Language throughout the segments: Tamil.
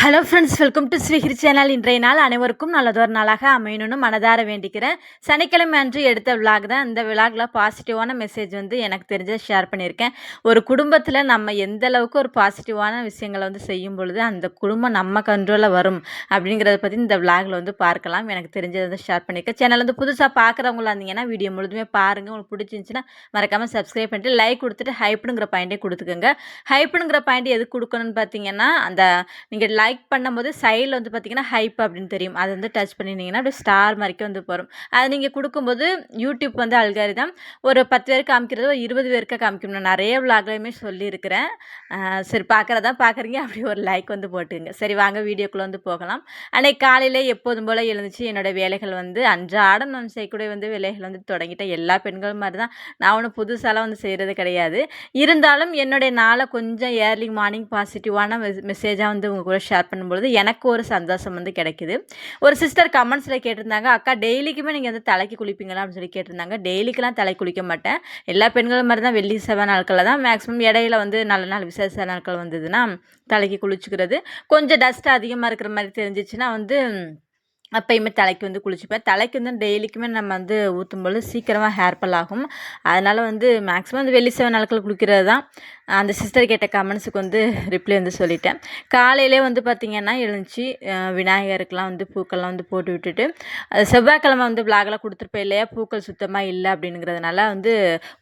Hello friends, welcome to Srihiri channel. இன்றைய நாள் அனைவருக்கும் நல்லதொரு நாளாக அமையணும்னு மனதார வேண்டிக்கிறேன். சனிக்கிழமை அன்று எடுத்த விலாக் தான். இந்த விலாகில் பாசிட்டிவான மெசேஜ் எனக்கு தெரிஞ்சதை ஷேர் பண்ணியிருக்கேன். ஒரு குடும்பத்தில் நம்ம எந்த அளவுக்கு ஒரு பாசிட்டிவான விஷயங்களை செய்யும் பொழுது அந்த குடும்பம் நம்ம கண்ட்ரோலில் வரும் அப்படிங்கிறத பற்றி இந்த விலாகில் பார்க்கலாம். எனக்கு தெரிஞ்சதை ஷேர் பண்ணியிருக்கேன். சேனல் புதுசாக பார்க்குறவங்களா இருந்தீங்கன்னா வீடியோ முழுதுமே பாருங்கள். உங்களுக்கு பிடிச்சிருந்துச்சின்னா மறக்காமல் சப்ஸ்கிரைப் பண்ணிட்டு லைக் கொடுத்துட்டு ஹைப்புங்கிற பாயிண்டே கொடுத்துக்கோங்க. ஹைப்புங்கிற பாயிண்ட் எதுக்கு கொடுக்கணும்னு பார்த்தீங்கன்னா, அந்த நீங்கள் லைக் பண்ணும்போது சைடில் பார்த்தீங்கன்னா ஹைப் அப்படின்னு தெரியும். அதை டச் பண்ணினீங்கன்னா அப்படியே ஸ்டார் மாதிரிக்கே போகும். அதை நீங்கள் கொடுக்கும்போது யூடியூப் அல்காரிதம் ஒரு 10 பேருக்கு காமிக்கிறது ஒரு 20 பேருக்கு காமிக்கும். நான் நிறைய விளாக்லையுமே சொல்லியிருக்கிறேன். சரி, பார்க்குறதா பார்க்குறீங்க, அப்படி ஒரு லைக் போட்டுங்க. சரி, வாங்க வீடியோக்குள்ளே போகலாம். அன்னைக்கு காலையில் எப்போதும் போல் எழுந்துச்சு என்னோடய வேலைகள் அன்றாடம் நான் செய்யக்கூடிய வேலைகள் தொடங்கிட்டேன். எல்லா பெண்களும் மாதிரி தான். நான் ஒன்றும் புதுசாலாம் செய்கிறது கிடையாது. இருந்தாலும் என்னுடைய நாளை கொஞ்சம் ஏர்லி மார்னிங் பாசிட்டிவான மெசேஜாக உங்கள் கூட ஷேர் பண்ணும்பொழுது எனக்கு ஒரு சந்தோஷம் கிடைக்குது. ஒரு சிஸ்டர் கமெண்ட்ஸில் கேட்டிருந்தாங்க, அக்கா டெய்லிக்குமே நீங்கள் தலைக்கு குளிப்பீங்களா அப்படின்னு சொல்லி கேட்டிருந்தாங்க. டெய்லிக்கெலாம் தலை குளிக்க மாட்டேன். எல்லா பெண்களும் மாதிரி தான் வெள்ளி செவ்வாய் நாட்களில் தான் மேக்ஸிமம் இடையில நல்ல நாள் விசேஷ நாட்கள் வந்ததுன்னா தலைக்கு குளிச்சுக்கிறது. கொஞ்சம் டஸ்ட் அதிகமாக இருக்கிற மாதிரி தெரிஞ்சிச்சுன்னா அப்பயுமே தலைக்கு குளிச்சுப்பேன். தலைக்கு டெய்லிக்குமே நம்ம ஊற்றும்போது சீக்கிரமாக ஹேர் ஃபால் ஆகும். அதனால் மேக்ஸிமம் வெள்ளி செவ்வாய் நாட்கள் குளிக்கிறது தான். அந்த சிஸ்டர் கேட்ட கமெண்ட்ஸுக்கு ரிப்ளை சொல்லிட்டேன். காலையிலே பார்த்திங்கன்னா எழுந்துச்சி விநாயகருக்கெலாம் பூக்கள்லாம் போட்டு விட்டுட்டு, அது செவ்வாய்க்கிழமை விலாகெலாம் கொடுத்துருப்பேன் இல்லையா, பூக்கள் சுத்தமாக இல்லை அப்படிங்கிறதுனால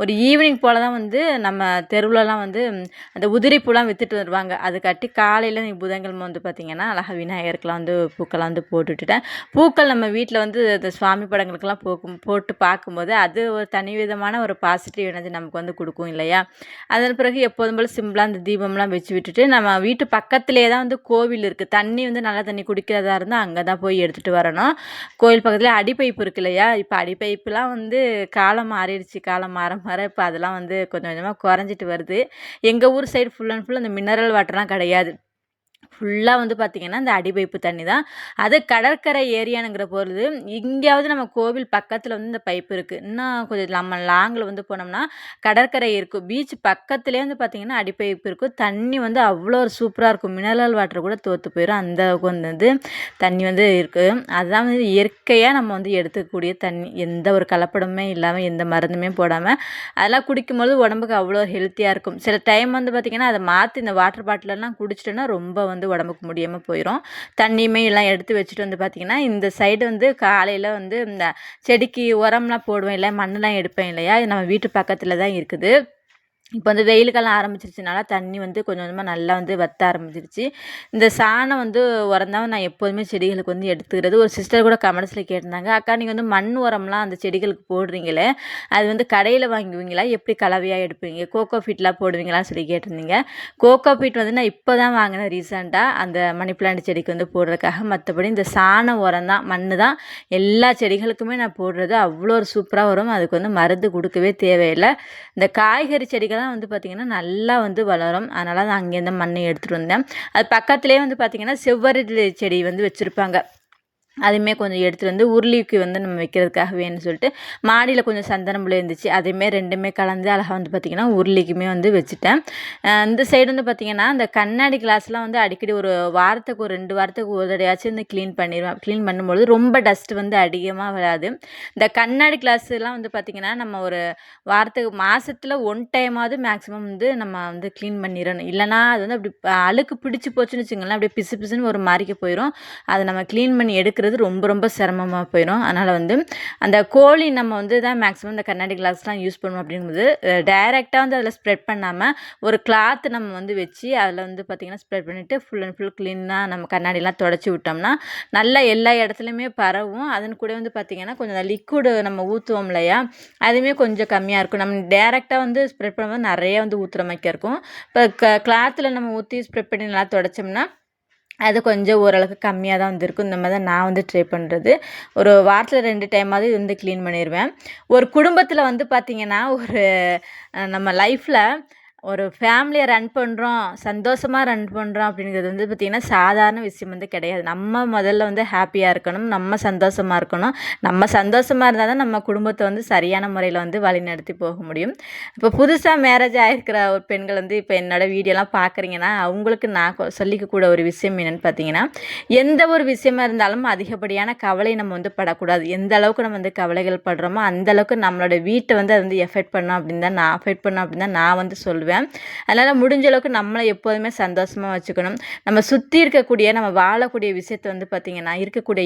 ஒரு ஈவினிங் போல் தான் நம்ம தெருவிலலாம் அந்த உதிரி பூலாம் விற்றுட்டு வருவாங்க. அது கட்டி காலையில் நீங்கள் புதன்கிழமை பார்த்திங்கன்னா அழகாக விநாயகருக்கெலாம் பூக்கள்லாம் போட்டு விட்டுட்டேன். பூக்கள் நம்ம வீட்டில் இந்த சுவாமி படங்களுக்கெல்லாம் போட்டு பார்க்கும்போது அது ஒரு தனி விதமான ஒரு பாசிட்டிவ் எனர்ஜி நமக்கு கொடுக்கும் இல்லையா. அதன் பிறகு எப்போதும் போல் சிம்பிளாக அந்த தீபம்லாம் வச்சு விட்டுட்டு, நம்ம வீட்டு பக்கத்துலேயே தான் கோவில் இருக்குது. தண்ணி நல்ல தண்ணி குடிக்கிறதா இருந்தால் அங்கே தான் போய் எடுத்துகிட்டு வரணும். கோவில் பக்கத்தில் அடிப்பைப்பு இருக்கு இல்லையா. இப்போ அடிப்பைப்புலாம் காலம் மாறிடுச்சு. காலம் மாற மாற இப்போ அதெல்லாம் கொஞ்சம் கொஞ்சமாக குறைஞ்சிட்டு வருது. எங்கள் ஊர் சைடு ஃபுல் அண்ட் ஃபுல் அந்த மினரல் வாட்டர்லாம் கிடையாது. ஃபுல்லாக பார்த்திங்கன்னா இந்த அடிப்பைப்பு தண்ணி தான். அது கடற்கரை ஏரியானுங்கிற பொழுது எங்கேயாவது நம்ம கோவில் பக்கத்தில் இந்த பைப்பு இருக்குது. இன்னும் கொஞ்சம் நம்ம லாங்கில் போனோம்னா கடற்கரை இருக்கும். பீச் பக்கத்துலேயே பார்த்திங்கன்னா அடிப்பைப்பு இருக்கும். தண்ணி அவ்வளோ ஒரு சூப்பராக இருக்கும். மினரல் வாட்டர் கூட தோற்று போயிடும். அந்த அளவுக்கு தண்ணி இருக்குது. அதுதான் இயற்கையாக நம்ம எடுத்துக்கக்கூடிய தண்ணி. எந்த ஒரு கலப்படமே இல்லாமல் எந்த மருந்துமே போடாமல் அதெல்லாம் குடிக்கும்போது உடம்புக்கு அவ்வளோ ஹெல்த்தியாக இருக்கும். சில டைம் பார்த்திங்கன்னா அதை மாற்றி இந்த வாட்டர் பாட்டிலெல்லாம் குடிச்சிட்டோன்னா ரொம்ப உடம்புக்கு முடியாமல் போயிடும். தண்ணியுமே எல்லாம் எடுத்து வச்சுட்டு பார்த்திங்கன்னா இந்த சைடு காலையில் இந்த செடிக்கு உரம்லாம் போடுவேன் இல்லை, மண்ணெலாம் எடுப்பேன் இல்லையா, இது நம்ம வீட்டு பக்கத்தில் தான் இருக்குது. இப்போ வெயில் காலம் ஆரம்பிச்சிருச்சுனால தண்ணி கொஞ்சம் கொஞ்சமாக நல்லா வற்ற ஆரம்பிச்சிருச்சு. இந்த சாணம் உரம் தான் நான் எப்போதுமே செடிகளுக்கு எடுத்துக்கிறது. ஒரு சிஸ்டர் கூட கமெண்ட்ஸில் கேட்டிருந்தாங்க, அக்கா நீங்கள் மண் உரம்லாம் அந்த செடிகளுக்கு போடுறீங்களே, அது கடையில் வாங்குவீங்களா, எப்படி கலவையாக எடுப்பீங்க, கோகோ ஃபீட்லாம் போடுவீங்களான்னு சொல்லி கேட்டிருந்தீங்க. கோகோ ஃபீட் நான் இப்போ தான் வாங்கினேன் ரீசெண்டாக அந்த மணி பிளான்ட் செடிக்கு போடுறதுக்காக. மற்றபடி இந்த சாண உரம் தான், மண் தான் எல்லா செடிகளுக்குமே நான் போடுறது. அவ்வளோ ஒரு சூப்பராக வரும். அதுக்கு மருந்து கொடுக்கவே தேவையில்லை. இந்த காய்கறி செடிகள் பார்த்திங்கன்னா நல்லா வளரும். அதனால் நான் அங்கேருந்து மண்ணை எடுத்துகிட்டு வந்தேன். அது பக்கத்துலேயே பார்த்திங்கன்னா செவ்வரளி செடி வச்சுருப்பாங்க. அதுவுமே கொஞ்சம் எடுத்துகிட்டு உருளிக்கு நம்ம வைக்கிறதுக்காக வேணும்னு சொல்லிட்டு மாடியில் கொஞ்சம் சந்தனமுள்ள இருந்துச்சு. அதேமாரி ரெண்டுமே கலந்து அழகாக பார்த்திங்கன்னா உருளிக்குமே வச்சுட்டேன். இந்த சைடு பார்த்திங்கன்னா அந்த கண்ணாடி கிளாஸ்லாம் அடிக்கடி ஒரு வாரத்துக்கு ஒரு 2 வாரத்துக்கு ஒரு தடையாச்சும் க்ளீன் பண்ணிடுவேன். க்ளீன் பண்ணும்பொழுது ரொம்ப டஸ்ட் அதிகமாக வராது. இந்த கண்ணாடி கிளாஸ்லாம் பார்த்திங்கன்னா நம்ம ஒரு வாரத்துக்கு மாதத்தில் 1 டைமாவது மேக்ஸிமம் நம்ம க்ளீன் பண்ணிடணும். இல்லைனா அது அப்படி அழுக்கு பிடிச்சி போச்சுன்னு வச்சுங்களேன், அப்படியே பிசு பிசுன்னு ஒரு மாதிரிக்கு போயிடும். அதை நம்ம க்ளீன் பண்ணி எடுக்கிறது ரொம்ப ரொம்ப சிரமமாக போயிடும். அதனால் அந்த கோழி நம்ம தான் மேக்ஸிமம் இந்த கண்ணாடி கிளாஸ்லாம் யூஸ் பண்ணுவோம். அப்படிங்கும்போது டைரெக்டாக அதில் ஸ்ப்ரெட் பண்ணாமல் ஒரு கிளாத் நம்ம வச்சு அதில் பார்த்திங்கன்னா ஸ்ப்ரெட் பண்ணிவிட்டு ஃபுல் அண்ட் ஃபுல் க்ளீனாக நம்ம கண்ணாடிலாம் தொடச்சி விட்டோம்னா நல்லா எல்லா இடத்துலையுமே பரவும். அதன் கூட பார்த்திங்கன்னா கொஞ்சம் லிக்விடு நம்ம ஊற்றுவோம் இல்லையா, அதுவுமே கொஞ்சம் கம்மியாக இருக்கும். நம்ம டைரெக்டாக ஸ்ப்ரெட் பண்ணும்போது நிறைய ஊற்றுற மாதிரி இருக்கும். இப்போ கிளாத்தில் நம்ம ஊற்றி ஸ்ப்ரெட் பண்ணி நல்லா தொடச்சோம்னா அது கொஞ்சம் ஓரளவுக்கு கம்மியாக தான் இருக்கும். இந்த மாதிரி தான் நான் ட்ரை பண்ணுறது. ஒரு வாரத்தில் 2 டைமாவது க்ளீன் பண்ணிடுவேன். ஒரு குடும்பத்தில் பார்த்திங்கன்னா ஒரு நம்ம லைஃப்பில் ஒரு ஃபேமிலியை ரன் பண்ணுறோம், சந்தோஷமாக ரன் பண்ணுறோம் அப்படிங்கிறது வந்து பார்த்திங்கன்னா சாதாரண விஷயம் வந்து கிடையாது. நம்ம முதல்ல வந்து ஹாப்பியாக இருக்கணும், நம்ம சந்தோஷமாக இருக்கணும். நம்ம சந்தோஷமாக இருந்தால் தான் நம்ம குடும்பத்தை வந்து சரியான முறையில் வந்து வழிநடத்தி போக முடியும். இப்போ புதுசாக மேரேஜ் ஆகிருக்கிற ஒரு பெண்கள் வந்து இப்போ என்னோடய வீடியோலாம் பார்க்குறீங்கன்னா, அவங்களுக்கு நான் சொல்லிக்கக்கூட ஒரு விஷயம் என்னென்னு பார்த்தீங்கன்னா, எந்த ஒரு விஷயமா இருந்தாலும் அதிகப்படியான கவலை நம்ம வந்து படக்கூடாது. எந்த அளவுக்கு நம்ம வந்து கவலைகள் படுறோமோ அந்த அளவுக்கு நம்மளோட வீட்டை வந்து அது வந்து எஃபெக்ட் பண்ணோம் அப்படின்னு தான் நான் வந்து சொல்லுவேன். அதனால் முடிஞ்ச அளவுக்கு நம்மளை எப்போதுமே சந்தோஷமாக வச்சுக்கணும். நம்ம சுற்றி இருக்கக்கூடிய நம்ம வாழக்கூடிய விஷயத்தை வந்து பார்த்திங்கன்னா இருக்கக்கூடிய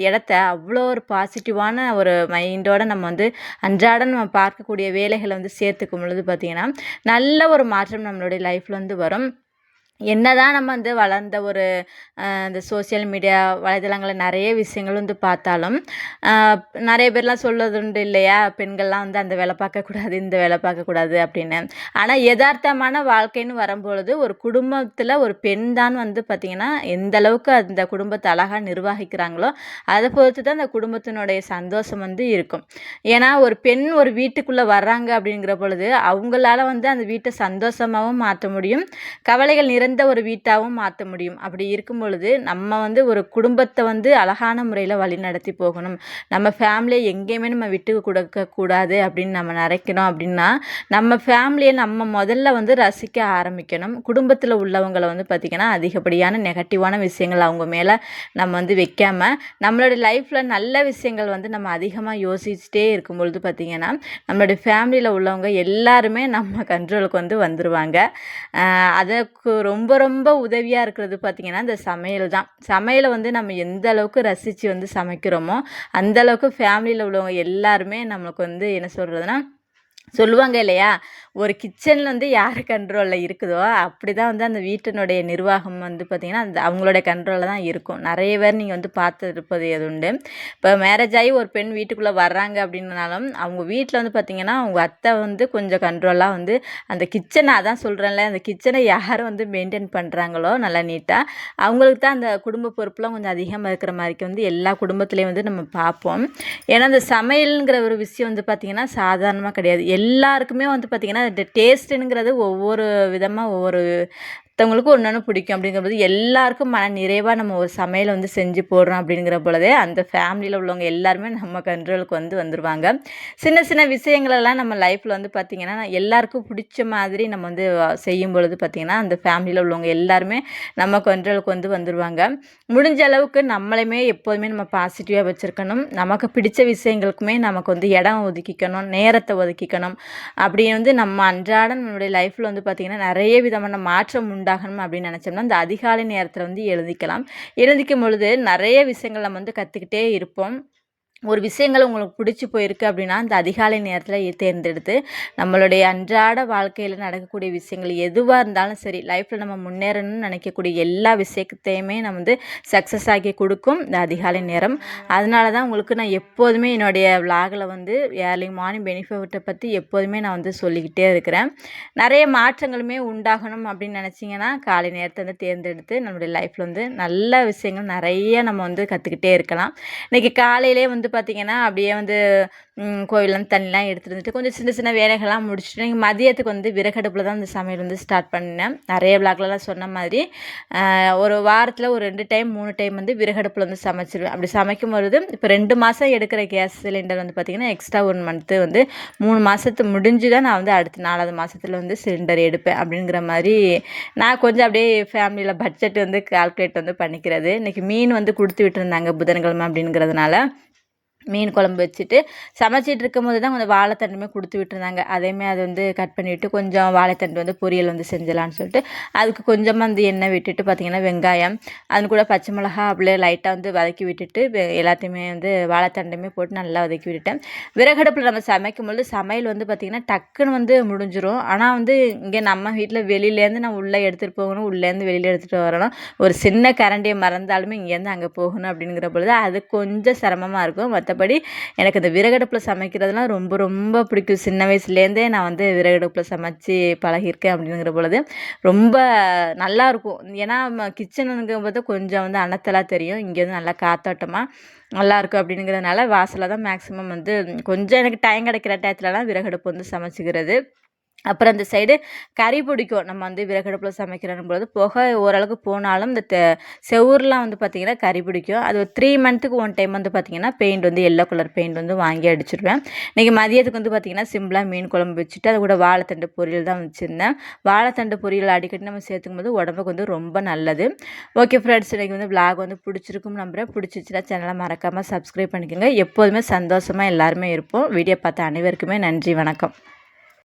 இடத்த அவ்வளோ ஒரு பாசிட்டிவான ஒரு மைண்டோடு நம்ம வந்து அன்றாடம் நம்ம பார்க்கக்கூடிய வேலைகளை வந்து சேர்த்துக்கும் பொழுது பார்த்திங்கன்னா நல்ல ஒரு மாற்றம் நம்மளுடைய லைஃப்பில் வந்து வரும். என்னதான் நம்ம வந்து வளர்ந்த ஒரு இந்த சோசியல் மீடியா வலைதளங்களில் நிறைய விஷயங்கள் வந்து பார்த்தாலும் நிறைய பேர்லாம் சொல்வது உண்டு இல்லையா, பெண்கள்லாம் வந்து அந்த வேலை பார்க்கக்கூடாது, இந்த வேலை பார்க்கக்கூடாது அப்படின்னு. ஆனால் யதார்த்தமான வாழ்க்கைன்னு வரும்பொழுது ஒரு குடும்பத்தில் ஒரு பெண் தான் வந்து பார்த்திங்கன்னா எந்த அளவுக்கு அந்த குடும்பத்தை அழகாக நிர்வகிக்கிறாங்களோ அதை பொறுத்து தான் அந்த குடும்பத்தினுடைய சந்தோஷம் வந்து இருக்கும். ஏன்னா ஒரு பெண் ஒரு வீட்டுக்குள்ளே வர்றாங்க அப்படிங்கிற பொழுது அவங்களால வந்து அந்த வீட்டை சந்தோஷமாகவும் மாற்ற முடியும், கவலைகள் நிறைந்த ஒரு வீட்டாகவும் மாற்ற முடியும். அப்படி இருக்கும் பொழுது நம்ம வந்து ஒரு குடும்பத்தை வந்து அழகான முறையில் வழி நடத்தி போகணும். நம்ம ஃபேமிலியை எங்கேயுமே நம்ம விட்டு கொடுக்கக்கூடாது அப்படின்னு நம்ம நினைக்கணும். அப்படின்னா நம்ம ஃபேமிலியை நம்ம முதல்ல வந்து ரசிக்க ஆரம்பிக்கணும். குடும்பத்தில் உள்ளவங்களை வந்து பார்த்திங்கன்னா அதிகப்படியான நெகட்டிவான விஷயங்கள் அவங்க மேலே நம்ம வந்து வைக்காமல் நம்மளோட லைஃப்பில் நல்ல விஷயங்கள் வந்து நம்ம அதிகமாக யோசிச்சுட்டே இருக்கும் பொழுது பார்த்திங்கன்னா நம்மளுடைய ஃபேமிலியில் உள்ளவங்க எல்லாருமே நம்ம கண்ட்ரோலுக்கு வந்து வந்துடுவாங்க. அதுக்கு ரொம்ப ரொம்ப உதவியாக இருக்கிறது பார்த்திங்கன்னா இந்த சமையல் தான். சமையலை வந்து நம்ம எந்த அளவுக்கு ரசித்து வந்து சமைக்கிறோமோ அந்த அளவுக்கு ஃபேமிலியில் உள்ளவங்க எல்லாருமே நம்மளுக்கு வந்து என்ன சொல்கிறதுனா சொல்லுவாங்க இல்லையா, ஒரு கிச்சனில் வந்து யார் கண்ட்ரோலில் இருக்குதோ அப்படி தான் வந்து அந்த வீட்டினுடைய நிர்வாகம் வந்து பார்த்திங்கன்னா அந்த அவங்களோட கண்ட்ரோலில் தான் இருக்கும். நிறைய பேர் நீங்கள் வந்து பார்த்துருப்பது எது உண்டு. இப்போ மேரேஜ் ஆகி ஒரு பெண் வீட்டுக்குள்ளே வர்றாங்க அப்படின்னாலும் அவங்க வீட்டில் வந்து பார்த்திங்கன்னா அவங்க அத்தை வந்து கொஞ்சம் கண்ட்ரோலாக வந்து அந்த கிச்சனை, அதான் சொல்கிறேன்ல, அந்த கிச்சனை யார் வந்து மெயின்டைன் பண்ணுறாங்களோ நல்லா நீட்டாக அவங்களுக்கு தான் அந்த குடும்ப பொறுப்புலாம் கொஞ்சம் அதிகமாக இருக்கிற மாதிரிக்கு வந்து எல்லா குடும்பத்துலேயும் வந்து நம்ம பார்ப்போம். ஏன்னா அந்த சமையலுங்கிற ஒரு விஷயம் வந்து பார்த்திங்கன்னா சாதாரணமாக கிடையாது. எல்லாருக்குமே வந்து பார்த்திங்கன்னா இந்த டேஸ்ட்டுங்கிறது ஒவ்வொரு விதமாக ஒவ்வொரு மற்றவங்களுக்கு ஒன்று பிடிக்கும். அப்படிங்கிறபோது எல்லாருக்கும் மன நிறைவாக நம்ம ஒரு சமையலை வந்து செஞ்சு போடுறோம். அப்படிங்கிற பொழுதே அந்த ஃபேமிலியில் உள்ளவங்க எல்லாருமே நம்ம கண்ட்ரோலுக்கு வந்து வந்துடுவாங்க. சின்ன சின்ன விஷயங்களெல்லாம் நம்ம லைஃப்பில் வந்து பார்த்திங்கன்னா எல்லாருக்கும் பிடிச்ச மாதிரி நம்ம வந்து செய்யும் பொழுது பார்த்திங்கன்னா அந்த ஃபேமிலியில் உள்ளவங்க எல்லாருமே நம்ம கண்ட்ரோலுக்கு வந்து வந்துடுவாங்க. முடிஞ்ச அளவுக்கு நம்மளையுமே எப்போதுமே நம்ம பாசிட்டிவாக வச்சுருக்கணும். நமக்கு பிடிச்ச விஷயங்களுக்குமே நமக்கு வந்து இடம் ஒதுக்கிக்கணும், நேரத்தை ஒதுக்கிக்கணும். அப்படி வந்து நம்ம அன்றாடம் நம்மளுடைய லைஃப்பில் வந்து பார்த்திங்கன்னா நிறைய விதமான மாற்றம் உண்டாகணும் அப்படின்னு நினச்சோம்னா இந்த அதிகாலை நேரத்தில் வந்து எழுந்திக்கும் பொழுது நிறைய விஷயங்கள் நம்ம வந்து கற்றுக்கிட்டே இருப்போம். ஒரு விஷயங்கள் உங்களுக்கு பிடிச்சி போயிருக்கு அப்படின்னா அந்த அதிகாலை நேரத்தில் தேர்ந்தெடுத்து நம்மளுடைய அன்றாட வாழ்க்கையில் நடக்கக்கூடிய விஷயங்கள் எதுவாக இருந்தாலும் சரி, லைஃப்பில் நம்ம முன்னேறணும்னு நினைக்கக்கூடிய எல்லா விஷயத்தையுமே நம்ம வந்து சக்ஸஸ் ஆக்கி கொடுக்கும் இந்த அதிகாலை நேரம். அதனால தான் உங்களுக்கு நான் எப்போதுமே என்னுடைய விலாகில் வந்து ஏர்லி மார்னிங் பெனிஃபிட்டை பற்றி எப்போதுமே நான் வந்து சொல்லிக்கிட்டே இருக்கிறேன். நிறைய மாற்றங்களுமே உண்டாகணும் அப்படின்னு நினச்சிங்கன்னா காலை நேரத்தை வந்து தேர்ந்தெடுத்து நம்மளுடைய லைஃப்பில் வந்து நல்ல விஷயங்கள் நிறைய நம்ம வந்து கற்றுக்கிட்டே இருக்கலாம். இன்றைக்கி காலையிலே வந்து பார்த்திங்கன்னா அப்படியே வந்து கோவிலேருந்து தண்ணிலாம் எடுத்துகிட்டு வந்துட்டு கொஞ்சம் சின்ன சின்ன வேலைகள்லாம் முடிச்சுட்டு நீங்கள் மதியத்துக்கு வந்து விறகடுப்பில் தான் இந்த சமையல் வந்து ஸ்டார்ட் பண்ணேன். நிறைய விளாக்லலாம் சொன்ன மாதிரி ஒரு வாரத்தில் ஒரு 2 டைம் 3 டைம் வந்து விறகடுப்பில் வந்து சமைச்சிருவேன். அப்படி சமைக்கும் பொழுது இப்போ 2 மாதம் எடுக்கிற கேஸ் சிலிண்டர் வந்து பார்த்திங்கன்னா எக்ஸ்ட்ரா 1 மந்த்து வந்து 3 மாதத்து முடிஞ்சு தான் நான் வந்து அடுத்த 4வது மாதத்தில் வந்து சிலிண்டர் எடுப்பேன். அப்படிங்கிற மாதிரி நான் கொஞ்சம் அப்படியே ஃபேமிலியில் பட்ஜெட் வந்து கால்குலேட் வந்து பண்ணிக்கிறது. இன்றைக்கி மீன் வந்து கொடுத்து விட்டுருந்தாங்க புதன்கிழமை அப்படிங்கிறதுனால மீன் குழம்பு வச்சுட்டு சமைச்சிட்டு இருக்கும்போது தான் கொஞ்சம் வாழைத்தண்டுமே கொடுத்து விட்டுருந்தாங்க. அதேமாதிரி அதை வந்து கட் பண்ணிவிட்டு கொஞ்சம் வாழைத்தண்டு வந்து பொரியல் வந்து செஞ்சலான்னு சொல்லிட்டு அதுக்கு கொஞ்சமாக வந்து எண்ணெய் விட்டுட்டு பார்த்திங்கன்னா வெங்காயம் அது கூட பச்சை மிளகா அப்படியே லைட்டாக வந்து வதக்கி விட்டுட்டு எல்லாத்தையுமே வந்து வாழைத்தண்டுமே போட்டு நல்லா வதக்கி விட்டுட்டேன். விறகடுப்பில் நம்ம சமைக்கும்போது சமையல் வந்து பார்த்திங்கன்னா டக்குன்னு வந்து முடிஞ்சிடும். ஆனால் வந்து இங்கே நம்ம வீட்டில் வெளியிலேருந்து நான் உள்ளே எடுத்துகிட்டு போகணும், உள்ளேருந்து வெளியில் எடுத்துகிட்டு வரணும், ஒரு சின்ன கரண்டியை மறந்தாலுமே இங்கேருந்து அங்கே போகணும். அப்படிங்கிற பொழுது அது கொஞ்சம் சிரமமாக இருக்கும். மற்றபடி எனக்கு இந்த விறகடுப்பில் சமைக்கிறதுலாம் ரொம்ப ரொம்ப பிடிக்கும். சின்ன வயசுலேருந்தே நான் வந்து விறகடுப்பில் சமைச்சு பழகியிருக்கேன். அப்படிங்கிற பொழுது ரொம்ப நல்லாயிருக்கும். ஏன்னா கிச்சனுங்கும்போது கொஞ்சம் வந்து அனத்தலாக தெரியும், இங்கே வந்து நல்லா காத்தோட்டமாக நல்லாயிருக்கும். அப்படிங்கிறதுனால வாசலில் தான் மேக்ஸிமம் வந்து கொஞ்சம் எனக்கு டைம் கிடைக்கிற டயத்துலலாம் விறகடுப்பு வந்து சமைச்சிக்கிறது. அப்புறம் அந்த சைடு கறி பிடிக்கும். நம்ம வந்து விறகடுப்பில் சமைக்கிறோன்னும்போது புகை ஓரளவுக்கு போனாலும் இந்த செவுருலாம் வந்து பார்த்திங்கன்னா கறி பிடிக்கும். அது ஒரு 3 மந்த்துக்கு ஒன் டைம் வந்து பார்த்திங்கன்னா பெயிண்ட் வந்து எல்லோ கலர் பெயிண்ட் வந்து வாங்கி அடிச்சிடுவேன். இன்றைக்கி மதியத்துக்கு வந்து பார்த்திங்கன்னா சிம்பிளாக மீன் குழம்பு வச்சுட்டு அது கூட வாழைத்தண்டு பொரியல் தான் வச்சுருந்தேன். வாழைத்தண்டு பொரியல் அடிக்கடி நம்ம சேர்த்துக்கும் போது உடம்புக்கு வந்து ரொம்ப நல்லது. ஓகே ஃப்ரெண்ட்ஸ், இன்றைக்கி வந்து விளாக் வந்து பிடிச்சிருக்கும்னு நம்புகிறேன். பிடிச்சிச்சுன்னா சேனலை மறக்காமல் சப்ஸ்கிரைப் பண்ணிக்கோங்க. எப்போதுமே சந்தோஷமாக எல்லாருமே இருப்போம். வீடியோ பார்த்த அனைவருக்குமே நன்றி, வணக்கம்.